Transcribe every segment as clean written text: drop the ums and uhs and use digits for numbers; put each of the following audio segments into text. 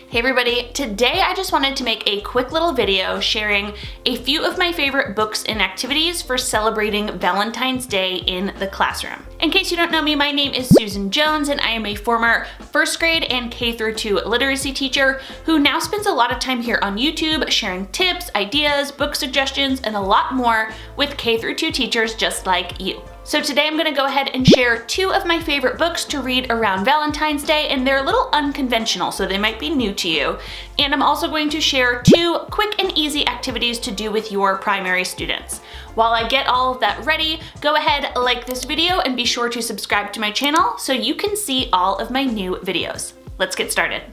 Hey everybody, today I just wanted to make a quick little video sharing a few of my favorite books and activities for celebrating Valentine's Day in the classroom. In case you don't know me, my name is Susan Jones and I am a former first grade and K-2 literacy teacher who now spends a lot of time here on YouTube sharing tips, ideas, book suggestions, and a lot more with K-2 teachers just like you. So today I'm gonna go ahead and share two of my favorite books to read around Valentine's Day, and they're a little unconventional, so they might be new to you. And I'm also going to share two quick and easy activities to do with your primary students. While I get all of that ready, go ahead, like this video, and be sure to subscribe to my channel so you can see all of my new videos. Let's get started.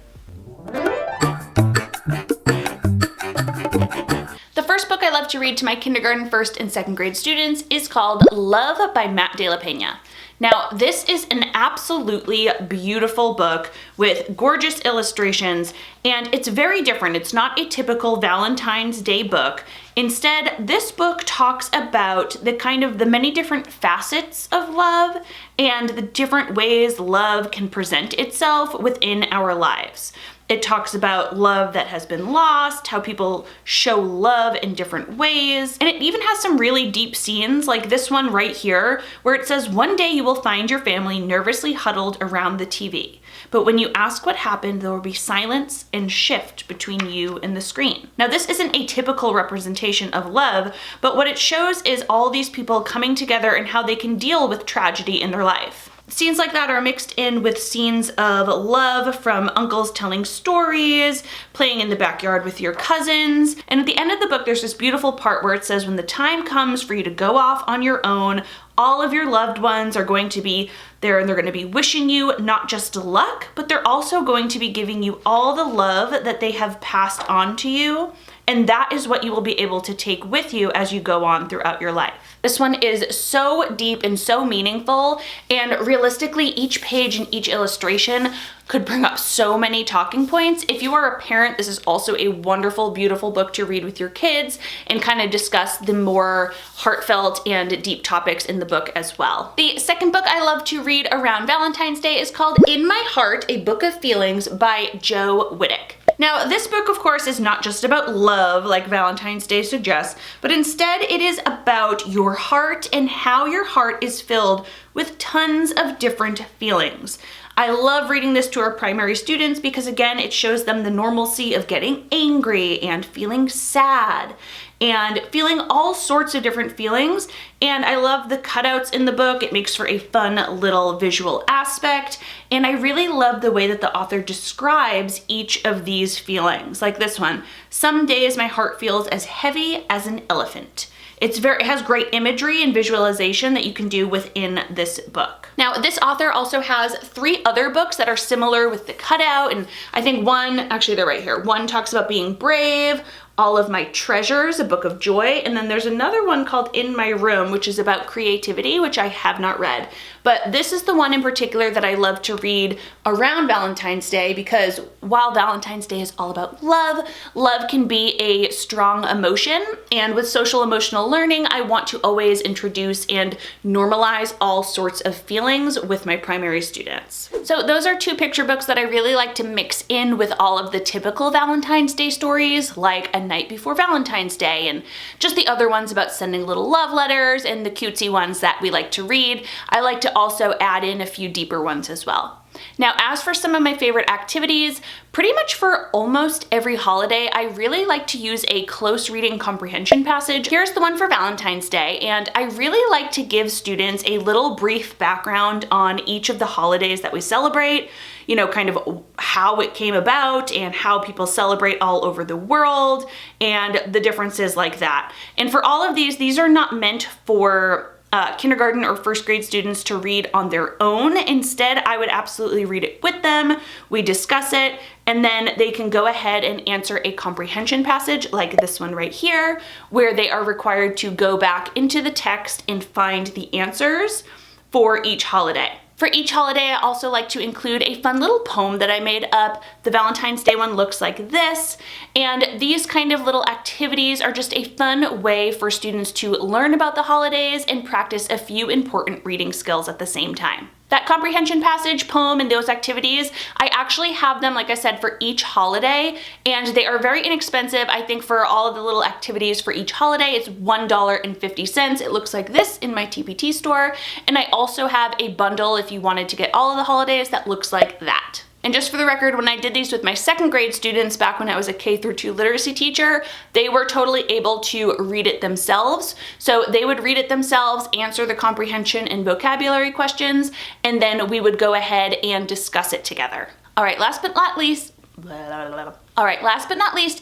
The first book I love to read to my kindergarten, first, and second grade students is called Love by Matt de la Pena. Now, this is an absolutely beautiful book with gorgeous illustrations, and it's very different. It's not a typical Valentine's Day book. Instead, this book talks about the many different facets of love and the different ways love can present itself within our lives. It talks about love that has been lost, how people show love in different ways, and it even has some really deep scenes like this one right here where it says, "One day you will find your family nervously huddled around the TV. But when you ask what happened, there will be silence and shift between you and the screen." Now, this isn't a typical representation of love, but what it shows is all these people coming together and how they can deal with tragedy in their life. Scenes like that are mixed in with scenes of love from uncles telling stories, playing in the backyard with your cousins. And at the end of the book, there's this beautiful part where it says, when the time comes for you to go off on your own, all of your loved ones are going to be there and they're going to be wishing you not just luck, but they're also going to be giving you all the love that they have passed on to you. And that is what you will be able to take with you as you go on throughout your life. This one is so deep and so meaningful, and realistically, each page and each illustration could bring up so many talking points. If you are a parent, this is also a wonderful, beautiful book to read with your kids and kind of discuss the more heartfelt and deep topics in the book as well. The second book I love to read around Valentine's Day is called In My Heart, A Book of Feelings by Jo Widdick. Now, this book, of course, is not just about love like Valentine's Day suggests, but instead it is about your heart and how your heart is filled with tons of different feelings. I love reading this to our primary students because, again, it shows them the normalcy of getting angry and feeling sad and feeling all sorts of different feelings. And I love the cutouts in the book. It makes for a fun little visual aspect. And I really love the way that the author describes each of these feelings. Like this one, "Some days my heart feels as heavy as an elephant." It has great imagery and visualization that you can do within this book. Now, this author also has three other books that are similar with the cutout, and I think actually they're right here. One talks about being brave, All of My Treasures, a book of joy, and then there's another one called In My Room, which is about creativity, which I have not read. But this is the one in particular that I love to read around Valentine's Day because while Valentine's Day is all about love, love can be a strong emotion, and with social emotional learning, I want to always introduce and normalize all sorts of feelings with my primary students. So those are two picture books that I really like to mix in with all of the typical Valentine's Day stories, like A Night Before Valentine's Day, and just the other ones about sending little love letters and the cutesy ones that we like to read. I like to also add in a few deeper ones as well. Now, as for some of my favorite activities, pretty much for almost every holiday, I really like to use a close reading comprehension passage. Here's the one for Valentine's Day, and I really like to give students a little brief background on each of the holidays that we celebrate, you know, kind of how it came about and how people celebrate all over the world and the differences like that. And for all of these are not meant for kindergarten or first grade students to read on their own. Instead, I would absolutely read it with them. We discuss it, and then they can go ahead and answer a comprehension passage like this one right here, where they are required to go back into the text and find the answers for each holiday. For each holiday, I also like to include a fun little poem that I made up. The Valentine's Day one looks like this, and these kind of little activities are just a fun way for students to learn about the holidays and practice a few important reading skills at the same time. That comprehension passage, poem, and those activities, I actually have them, like I said, for each holiday, and they are very inexpensive. I think for all of the little activities for each holiday, it's $1.50. It looks like this in my TPT store, and I also have a bundle if you wanted to get all of the holidays that looks like that. And just for the record, when I did these with my second grade students back when I was a K-2 literacy teacher, they were totally able to read it themselves. So they would read it themselves, answer the comprehension and vocabulary questions, and then we would go ahead and discuss it together. All right, last but not least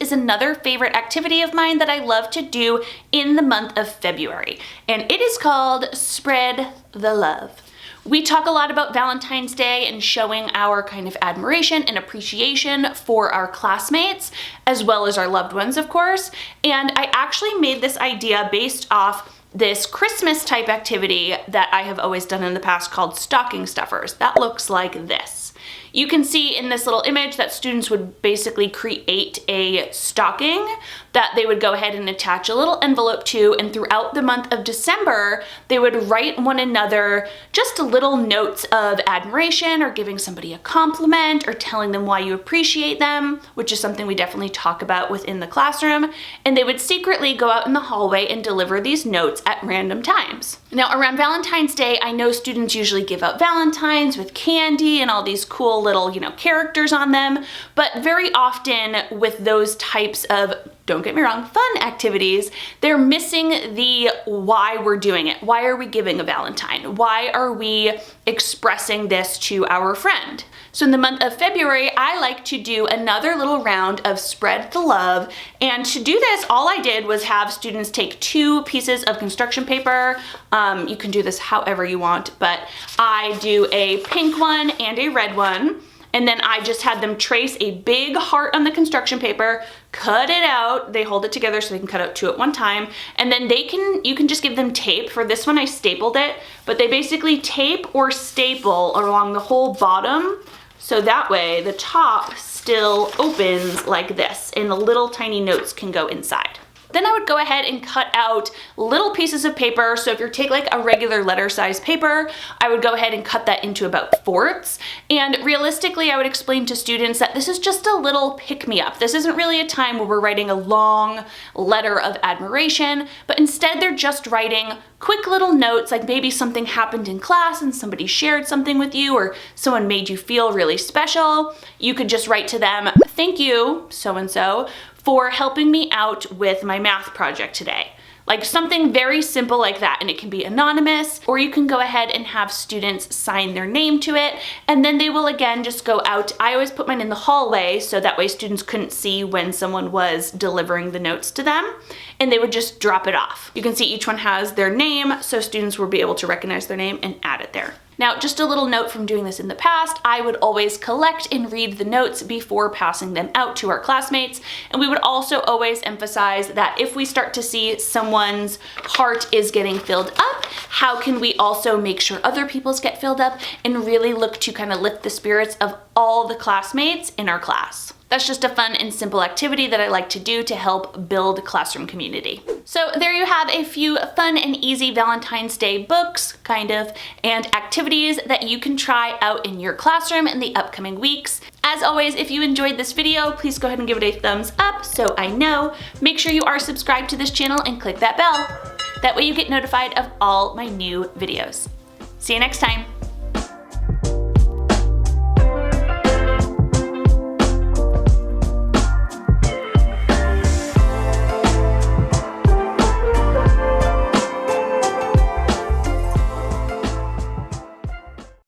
is another favorite activity of mine that I love to do in the month of February, and it is called Spread the Love. We talk a lot about Valentine's Day and showing our kind of admiration and appreciation for our classmates, as well as our loved ones, of course. And I actually made this idea based off this Christmas type activity that I have always done in the past called stocking stuffers. That looks like this. You can see in this little image that students would basically create a stocking that they would go ahead and attach a little envelope to, and throughout the month of December, they would write one another just little notes of admiration or giving somebody a compliment or telling them why you appreciate them, which is something we definitely talk about within the classroom. And they would secretly go out in the hallway and deliver these notes at random times. Now, around Valentine's Day, I know students usually give out Valentines with candy and all these cool little, characters on them, but very often with those types of, don't get me wrong, fun activities, they're missing the why we're doing it. Why are we giving a Valentine? Why are we expressing this to our friend? So in the month of February, I like to do another little round of Spread the Love. And to do this, all I did was have students take 2 pieces of construction paper. You can do this however you want, but I do a pink one and a red one. And then I just had them trace a big heart on the construction paper, cut it out. They hold it together so they can cut out 2 at one time. And then you can just give them tape. For this one, I stapled it, but they basically tape or staple along the whole bottom. So that way the top still opens like this and the little tiny notes can go inside. Then I would go ahead and cut out little pieces of paper. So if you take like a regular letter size paper, I would go ahead and cut that into about 4ths. And realistically, I would explain to students that this is just a little pick-me-up. This isn't really a time where we're writing a long letter of admiration, but instead they're just writing quick little notes, like maybe something happened in class and somebody shared something with you, or someone made you feel really special. You could just write to them, "Thank you, so-and-so, for helping me out with my math project today." Like something very simple like that, and it can be anonymous, or you can go ahead and have students sign their name to it, and then they will again just go out. I always put mine in the hallway so that way students couldn't see when someone was delivering the notes to them, and they would just drop it off. You can see each one has their name, so students will be able to recognize their name and add it there. Now, just a little note from doing this in the past, I would always collect and read the notes before passing them out to our classmates. And we would also always emphasize that if we start to see someone's heart is getting filled up, how can we also make sure other people's get filled up and really look to kind of lift the spirits of all the classmates in our class. That's just a fun and simple activity that I like to do to help build classroom community. So there you have a few fun and easy Valentine's Day books, kind of, and activities that you can try out in your classroom in the upcoming weeks. As always, if you enjoyed this video, please go ahead and give it a thumbs up so I know. Make sure you are subscribed to this channel and click that bell. That way you get notified of all my new videos. See you next time.